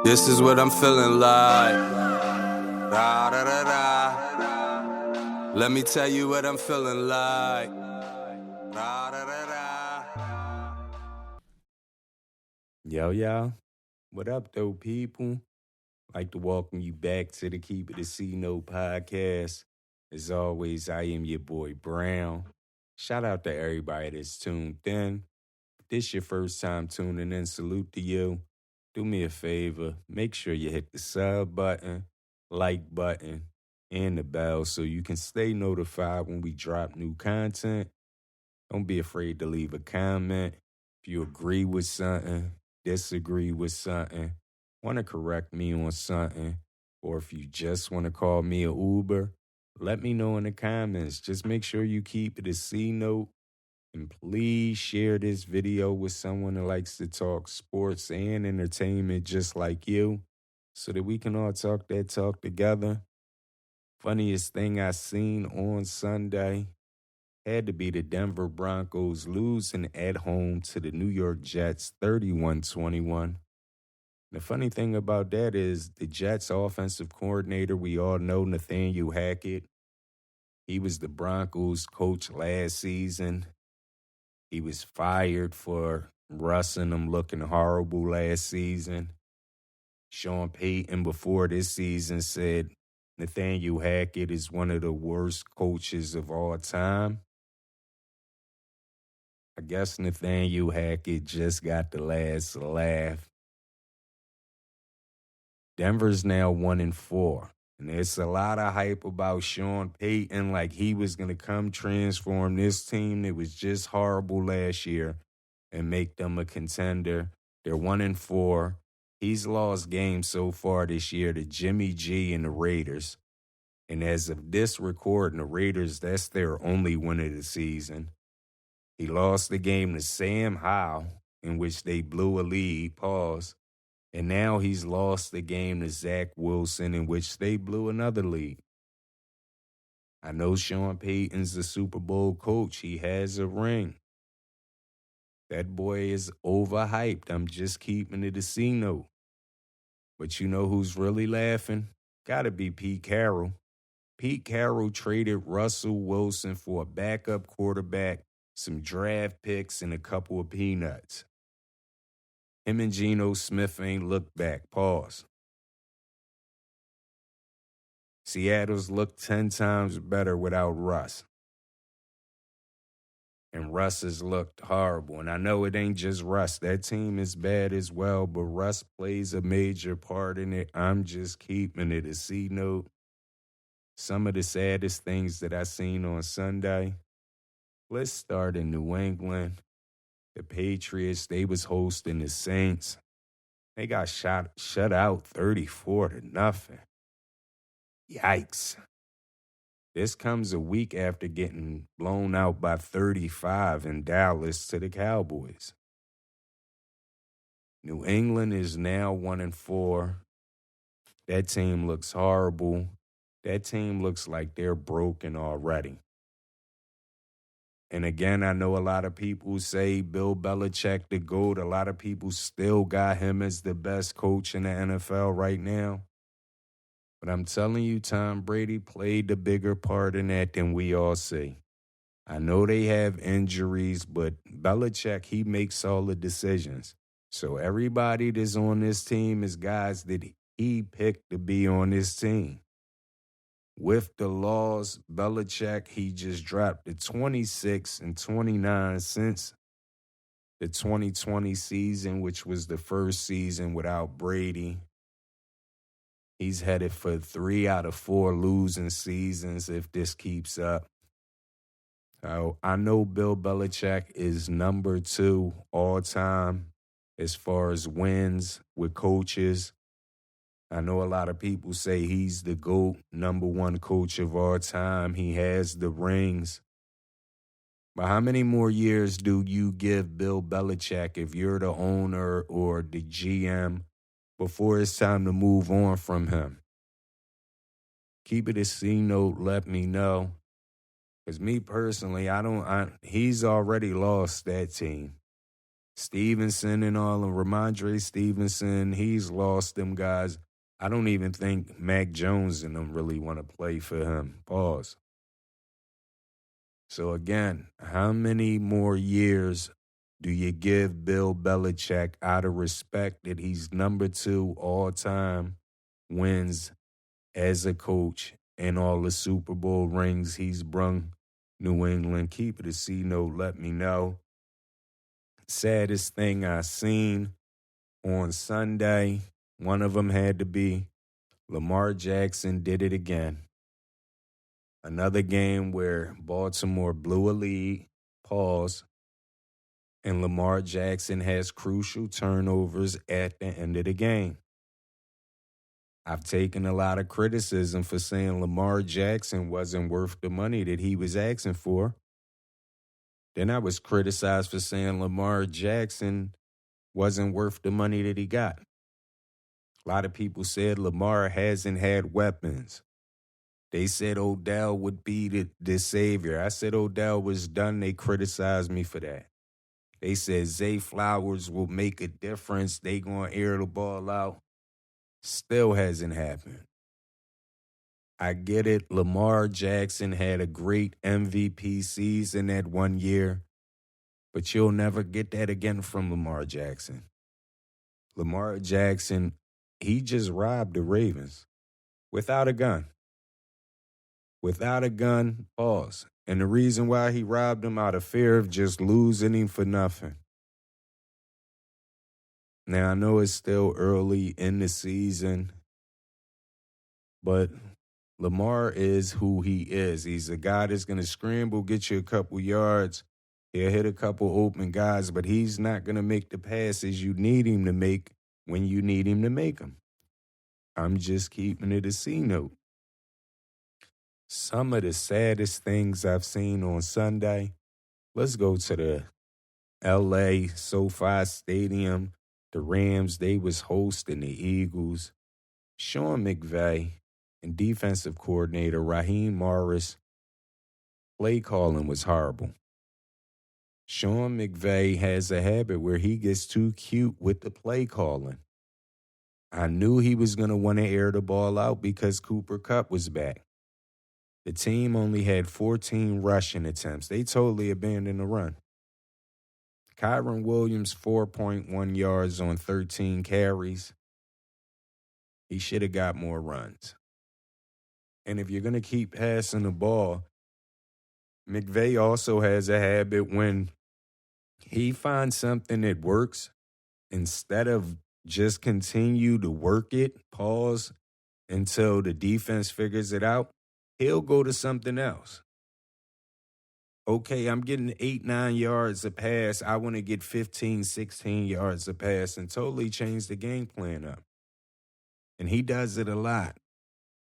This is what I'm feeling like. Da, da, da, da. Let me tell you what I'm feeling like. Da, da, da, da. Yo, y'all. What up, though, people? Like to welcome you back to the Keep It a C-Note podcast. As always, I am your boy, Brown. Shout out to everybody that's tuned in. If this your first time tuning in, salute to you. Do me a favor, make sure you hit the sub button, like button, and the bell so you can stay notified when we drop new content. Don't be afraid to leave a comment. If you agree with something, disagree with something, want to correct me on something, or if you just want to call me an Uber, let me know in the comments. Just make sure you keep it a C-Note. And please share this video with someone that likes to talk sports and entertainment just like you so that we can all talk that talk together. Funniest thing I seen on Sunday had to be the Denver Broncos losing at home to the New York Jets 31-21. The funny thing about that is the Jets offensive coordinator, we all know Nathaniel Hackett. He was the Broncos coach last season. He was fired for Russ and them looking horrible last season. Sean Payton before this season said Nathaniel Hackett is one of the worst coaches of all time. I guess Nathaniel Hackett just got the last laugh. Denver's now 1-4. And there's a lot of hype about Sean Payton, like he was going to come transform this team that was just horrible last year and make them a contender. They're 1-4. He's lost games so far this year to Jimmy G and the Raiders. And as of this recording, the Raiders, that's their only win of the season. He lost the game to Sam Howell, in which they blew a lead, and now he's lost the game to Zach Wilson, in which they blew another lead. I know Sean Payton's the Super Bowl coach. He has a ring. That boy is overhyped. I'm just keeping it a C-Note. But you know who's really laughing? Gotta be Pete Carroll. Pete Carroll traded Russell Wilson for a backup quarterback, some draft picks, and a couple of peanuts. Him and Geno Smith ain't looked back. Seattle's looked 10 times better without Russ. And Russ has looked horrible. And I know it ain't just Russ. That team is bad as well, but Russ plays a major part in it. I'm just keeping it a C-Note. Some of the saddest things that I seen on Sunday. Let's start in New England. The Patriots, they was hosting the Saints. They got shut out 34-0. Yikes. This comes a week after getting blown out by 35 in Dallas to the Cowboys. New England is now 1-4. That team looks horrible. That team looks like they're broken already. And again, I know a lot of people say Bill Belichick the GOAT. A lot of people still got him as the best coach in the NFL right now. But I'm telling you, Tom Brady played the bigger part in that than we all see. I know they have injuries, but Belichick, he makes all the decisions. So everybody that's on this team is guys that he picked to be on this team. With the laws, Belichick, he just dropped to 26-29 since the 2020 season, which was the first season without Brady. He's headed for 3 out of 4 losing seasons if this keeps up. So I know Bill Belichick is number 2 all time as far as wins with coaches. I know a lot of people say he's the GOAT, number 1 coach of all time. He has the rings. But how many more years do you give Bill Belichick if you're the owner or the GM before it's time to move on from him? Keep it a C-Note, let me know. Because me personally, he's already lost that team. Stevenson and all, and Ramondre Stevenson, he's lost them guys. I don't even think Mac Jones and them really want to play for him. Pause. So again, how many more years do you give Bill Belichick out of respect that he's number 2 all-time wins as a coach and all the Super Bowl rings he's brung New England? Keep it a C note, let me know. Saddest thing I seen on Sunday, one of them had to be Lamar Jackson did it again. Another game where Baltimore blew a lead, pause, and Lamar Jackson has crucial turnovers at the end of the game. I've taken a lot of criticism for saying Lamar Jackson wasn't worth the money that he was asking for. Then I was criticized for saying Lamar Jackson wasn't worth the money that he got. A lot of people said Lamar hasn't had weapons. They said Odell would be the savior. I said Odell was done. They criticized me for that. They said Zay Flowers will make a difference. They going to air the ball out. Still hasn't happened. I get it. Lamar Jackson had a great MVP season that 1 year, but you'll never get that again from Lamar Jackson. Lamar Jackson, he just robbed the Ravens without a gun. Without a gun, pause. And the reason why he robbed him out of fear of just losing him for nothing. Now, I know it's still early in the season, but Lamar is who he is. He's a guy that's going to scramble, get you a couple yards. He'll hit a couple open guys, but he's not going to make the passes you need him to make when you need him to make them. I'm just keeping it a C note. Some of the saddest things I've seen on Sunday. Let's go to the LA SoFi Stadium. The Rams, they was hosting the Eagles. Sean McVay and defensive coordinator Raheem Morris, play calling was horrible. Sean McVay has a habit where he gets too cute with the play calling. I knew he was going to want to air the ball out because Cooper Kupp was back. The team only had 14 rushing attempts. They totally abandoned the run. Kyron Williams, 4.1 yards on 13 carries. He should have got more runs. And if you're going to keep passing the ball, McVay also has a habit when he finds something that works, instead of just continue to work it, pause until the defense figures it out, he'll go to something else. Okay, I'm getting 8, 9 yards a pass. I want to get 15, 16 yards a pass and totally change the game plan up. And he does it a lot.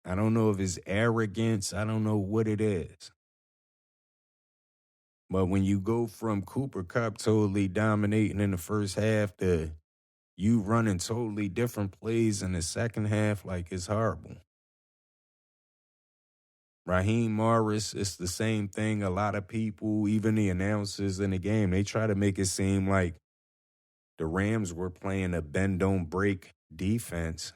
I don't know if it's arrogance. I don't know what it is. But when you go from Cooper Kupp totally dominating in the first half to you running totally different plays in the second half, like, it's horrible. Raheem Morris, it's the same thing. A lot of people, even the announcers in the game, they try to make it seem like the Rams were playing a bend-don't-break defense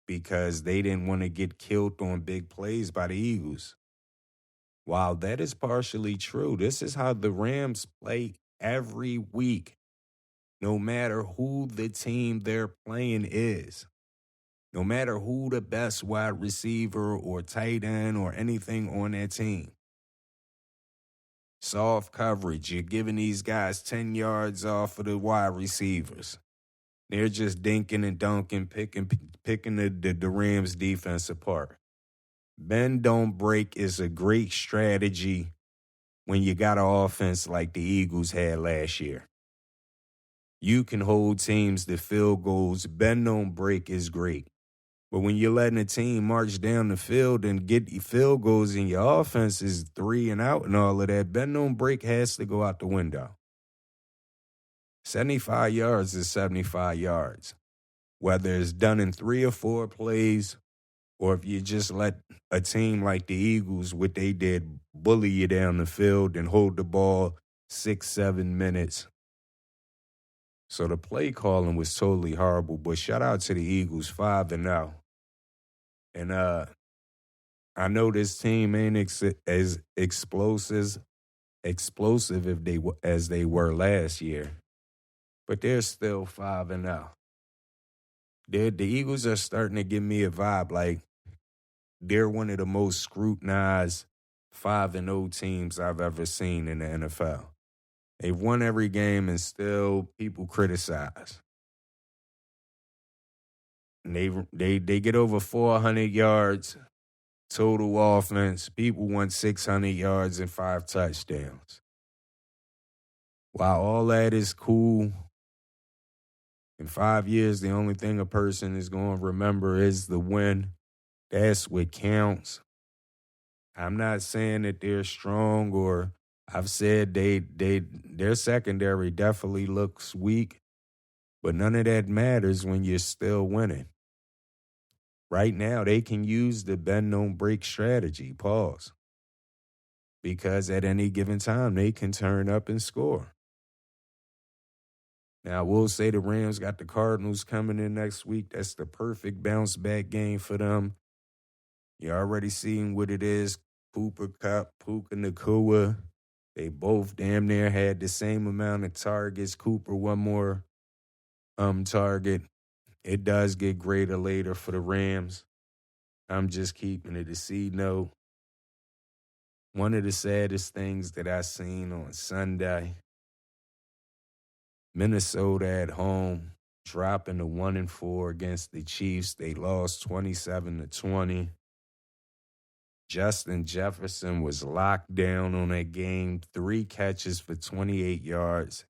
because they didn't want to get killed on big plays by the Eagles. While that is partially true, this is how the Rams play every week, no matter who the team they're playing is. No matter who the best wide receiver or tight end or anything on that team. Soft coverage. You're giving these guys 10 yards off of the wide receivers. They're just dinking and dunking, picking the Rams defense apart. Bend, don't break is a great strategy when you got an offense like the Eagles had last year. You can hold teams to field goals. Bend, don't break is great. But when you're letting a team march down the field and get field goals and your offense is 3 and out and all of that, bend don't break has to go out the window. 75 yards is 75 yards. Whether it's done in 3 or 4 plays, or if you just let a team like the Eagles, what they did, bully you down the field and hold the ball 6, 7 minutes. So the play calling was totally horrible. But shout out to the Eagles, 5-0. And I know this team ain't as explosive if as they were last year, but they're still 5-0. The Eagles are starting to give me a vibe like they're one of the most scrutinized 5-0 teams I've ever seen in the NFL. They've won every game and still people criticize. And they get over 400 yards total offense. People want 600 yards and 5 touchdowns. While all that is cool, in 5 years, the only thing a person is going to remember is the win. That's what counts. I'm not saying that they're strong, or I've said their secondary definitely looks weak, but none of that matters when you're still winning. Right now, they can use the bend don't break strategy. Pause. Because at any given time, they can turn up and score. Now, I will say the Rams got the Cardinals coming in next week. That's the perfect bounce back game for them. You already seen what it is. Cooper Kupp, Puka Nacua. They both damn near had the same amount of targets. Cooper one more target. It does get greater later for the Rams. I'm just keeping it a C note. One of the saddest things that I seen on Sunday, Minnesota at home, dropping to 1-4 against the Chiefs. They lost 27-20. Justin Jefferson was locked down on that game, 3 catches for 28 yards.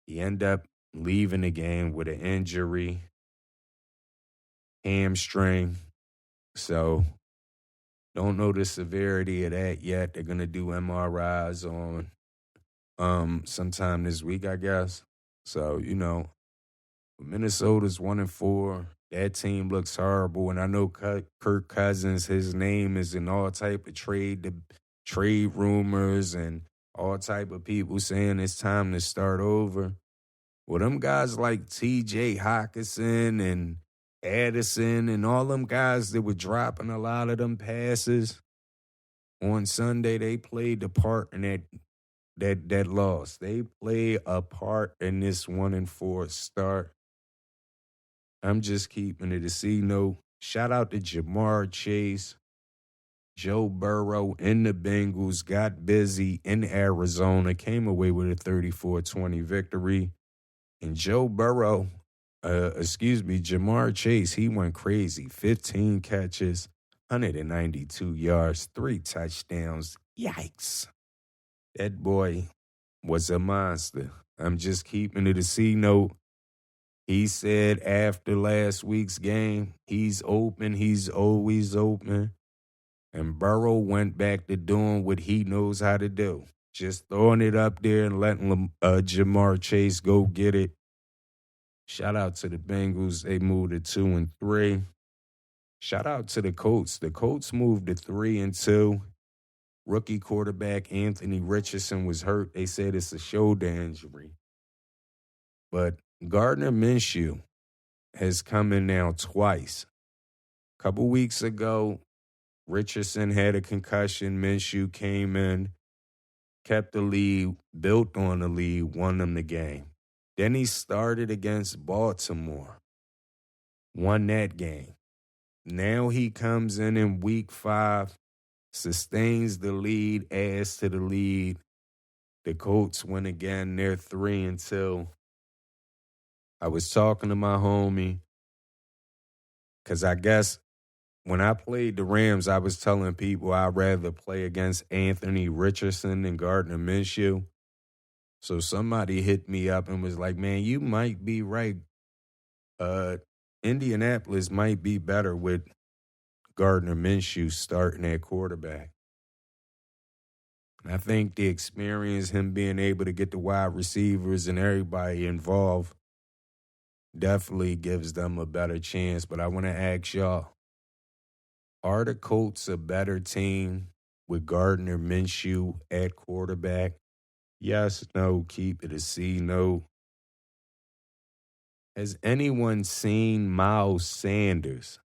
He ended up leaving the game with an injury, hamstring. So don't know the severity of that yet. They're going to do MRIs on sometime this week, I guess. So, Minnesota's 1-4. That team looks horrible, and I know Kirk Cousins, his name is in all type of trade rumors and all type of people saying it's time to start over. Well, them guys like T.J. Hawkinson and Addison and all them guys that were dropping a lot of them passes, on Sunday they played the part in that loss. They play a part in this 1-4 start. I'm just keeping it a C note. Shout out to Jamar Chase. Joe Burrow and the Bengals got busy in Arizona, came away with a 34-20 victory. And Jamar Chase, he went crazy. 15 catches, 192 yards, 3 touchdowns. Yikes. That boy was a monster. I'm just keeping it a C note. He said after last week's game, he's open. He's always open. And Burrow went back to doing what he knows how to do. Just throwing it up there and letting Jamar Chase go get it. Shout out to the Bengals. They moved to 2-3. Shout out to the Colts. The Colts moved to 3-2. Rookie quarterback Anthony Richardson was hurt. They said it's a shoulder injury. But Gardner Minshew has come in now twice. A couple weeks ago, Richardson had a concussion. Minshew came in, kept the lead, built on the lead, won them the game. Then he started against Baltimore, won that game. Now he comes in week 5, sustains the lead, adds to the lead. The Colts win again. They're 3-2. I was talking to my homie because I guess when I played the Rams, I was telling people I'd rather play against Anthony Richardson than Gardner Minshew. So somebody hit me up and was like, man, you might be right. Indianapolis might be better with Gardner Minshew starting at quarterback. I think the experience, him being able to get the wide receivers and everybody involved, definitely gives them a better chance. But I want to ask y'all, are the Colts a better team with Gardner Minshew at quarterback? Yes, no, keep it a C, no. Has anyone seen Miles Sanders?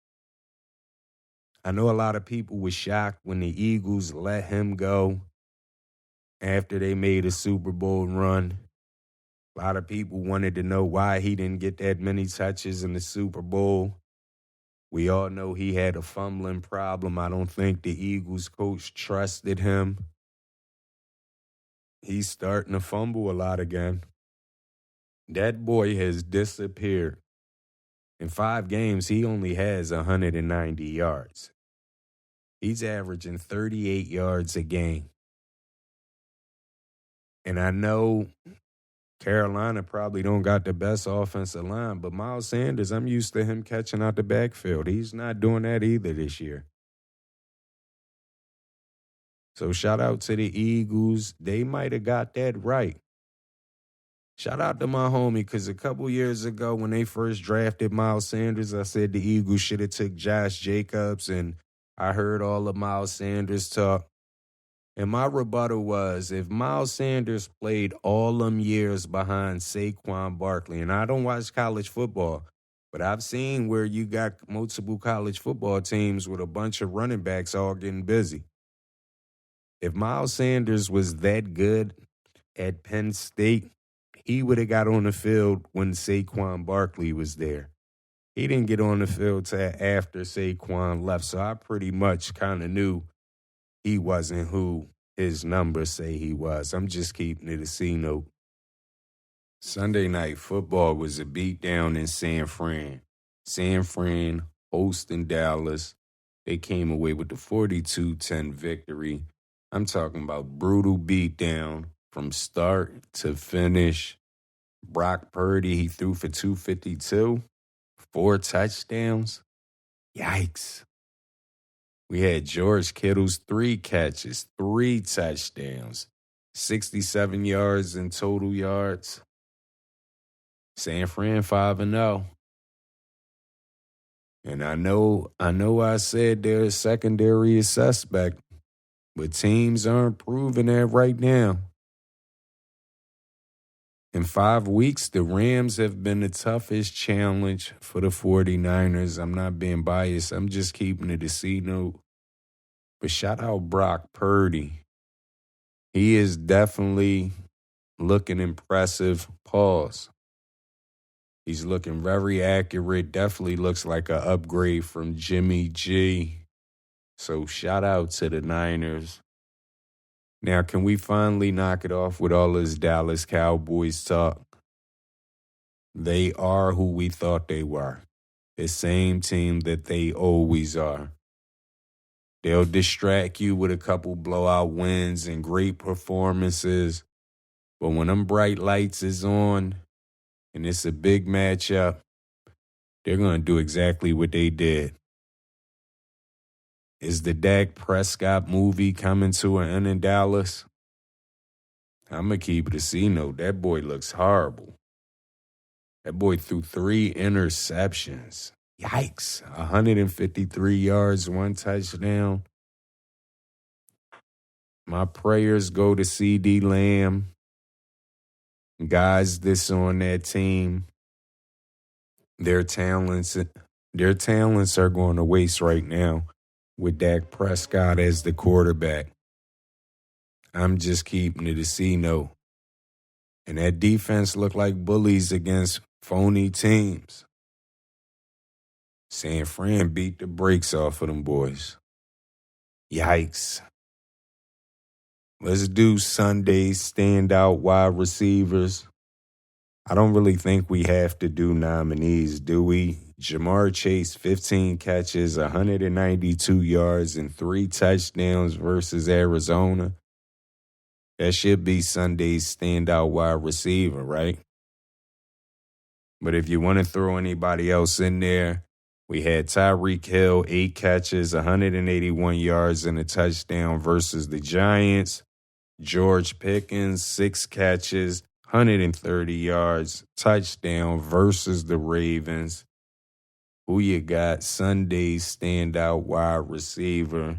I know a lot of people were shocked when the Eagles let him go after they made a Super Bowl run. A lot of people wanted to know why he didn't get that many touches in the Super Bowl. We all know he had a fumbling problem. I don't think the Eagles coach trusted him. He's starting to fumble a lot again. That boy has disappeared. In 5 games, he only has 190 yards. He's averaging 38 yards a game. And I know Carolina probably don't got the best offensive line, but Miles Sanders, I'm used to him catching out the backfield. He's not doing that either this year. So shout out to the Eagles. They might have got that right. Shout out to my homie, because a couple years ago when they first drafted Miles Sanders, I said the Eagles should have took Josh Jacobs, and I heard all of Miles Sanders talk. And my rebuttal was, if Miles Sanders played all them years behind Saquon Barkley, and I don't watch college football, but I've seen where you got multiple college football teams with a bunch of running backs all getting busy. If Miles Sanders was that good at Penn State, he would have got on the field when Saquon Barkley was there. He didn't get on the field till after Saquon left, so I pretty much kind of knew he wasn't who his numbers say he was. I'm just keeping it a C note. Sunday Night Football was a beatdown in San Fran. San Fran hosting Dallas. They came away with the 42-10 victory. I'm talking about brutal beatdown from start to finish. Brock Purdy, he threw for 252, 4 touchdowns. Yikes. We had George Kittle's 3 catches, 3 touchdowns, 67 yards in total yards. San Fran 5-0. And I know I said their secondary is suspect, but teams aren't proving that right now. In 5 weeks, the Rams have been the toughest challenge for the 49ers. I'm not being biased. I'm just keeping it a C note. But shout out Brock Purdy. He is definitely looking impressive. Pause. He's looking very accurate. Definitely looks like an upgrade from Jimmy G. So shout out to the Niners. Now, can we finally knock it off with all this Dallas Cowboys talk? They are who we thought they were. The same team that they always are. They'll distract you with a couple blowout wins and great performances. But when them bright lights is on and it's a big matchup, they're going to do exactly what they did. Is the Dak Prescott movie coming to an end in Dallas? I'm going to keep it a C note. That boy looks horrible. That boy threw 3 interceptions. Yikes. 153 yards, 1 touchdown. My prayers go to CD Lamb. Guys this on that team. Their talents are going to waste right now with Dak Prescott as the quarterback. I'm just keeping it a C note. And that defense looked like bullies against phony teams. San Fran beat the brakes off of them boys. Yikes. Let's do Sunday's standout wide receivers. I don't really think we have to do nominees, do we? Jamar Chase, 15 catches, 192 yards, and 3 touchdowns versus Arizona. That should be Sunday's standout wide receiver, right? But if you want to throw anybody else in there, we had Tyreek Hill, 8 catches, 181 yards, and a touchdown versus the Giants. George Pickens, 6 catches, 130 yards, touchdown versus the Ravens. Who you got? Sunday's standout wide receiver.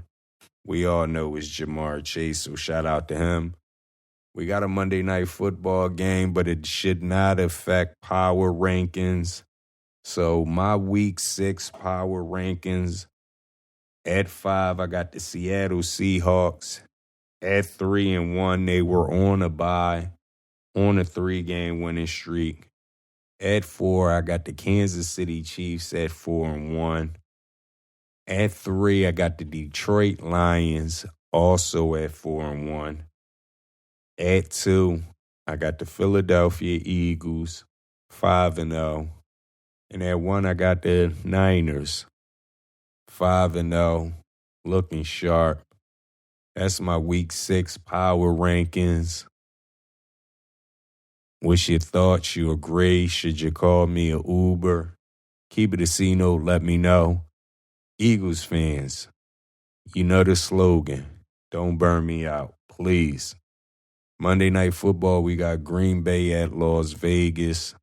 We all know it's Jamar Chase, so shout out to him. We got a Monday Night Football game, but it should not affect power rankings. So my Week 6 power rankings, at 5, I got the Seattle Seahawks. At 3-1, they were on a bye, on a 3-game winning streak. At 4, I got the Kansas City Chiefs at 4-1. At 3, I got the Detroit Lions also at 4-1. At 2, I got the Philadelphia Eagles 5-0. And at 1, I got the Niners 5-0, looking sharp. That's my Week 6 power rankings. What's your thoughts? You agree? Should you call me an Uber? Keep it a C note, let me know. Eagles fans, you know the slogan. Don't burn me out, please. Monday Night Football, we got Green Bay at Las Vegas.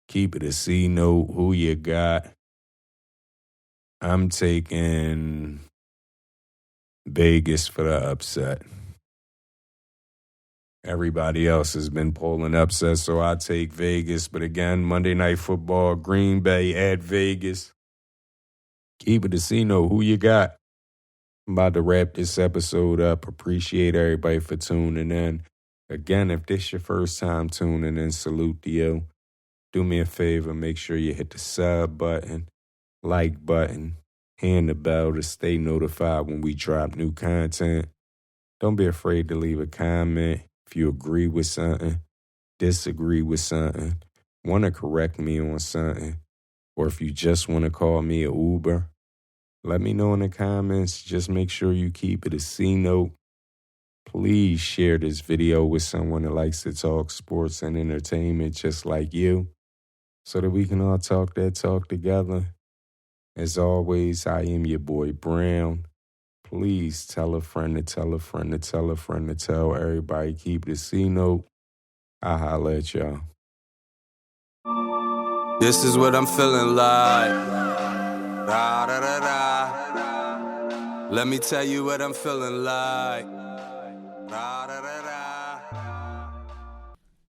Keep it a C note. Who you got? I'm taking Vegas for the upset. Everybody else has been pulling upsets, so I take Vegas. But again, Monday Night Football, Green Bay at Vegas. Keep it a C note. Who you got? I'm about to wrap this episode up. Appreciate everybody for tuning in. Again, if this your first time tuning in, salute to you. Do me a favor, make sure you hit the sub button, like button, and the bell to stay notified when we drop new content. Don't be afraid to leave a comment if you agree with something, disagree with something, want to correct me on something, or if you just want to call me an Uber. Let me know in the comments. Just make sure you keep it a C note. Please share this video with someone that likes to talk sports and entertainment just like you, so that we can all talk that talk together. As always, I am your boy Brown. Please tell a friend to tell a friend to tell a friend to tell everybody. Keep it a C note. I'll holla at y'all. This is what I'm feeling like. Da, da, da, da. Let me tell you what I'm feeling like. Da, da, da, da.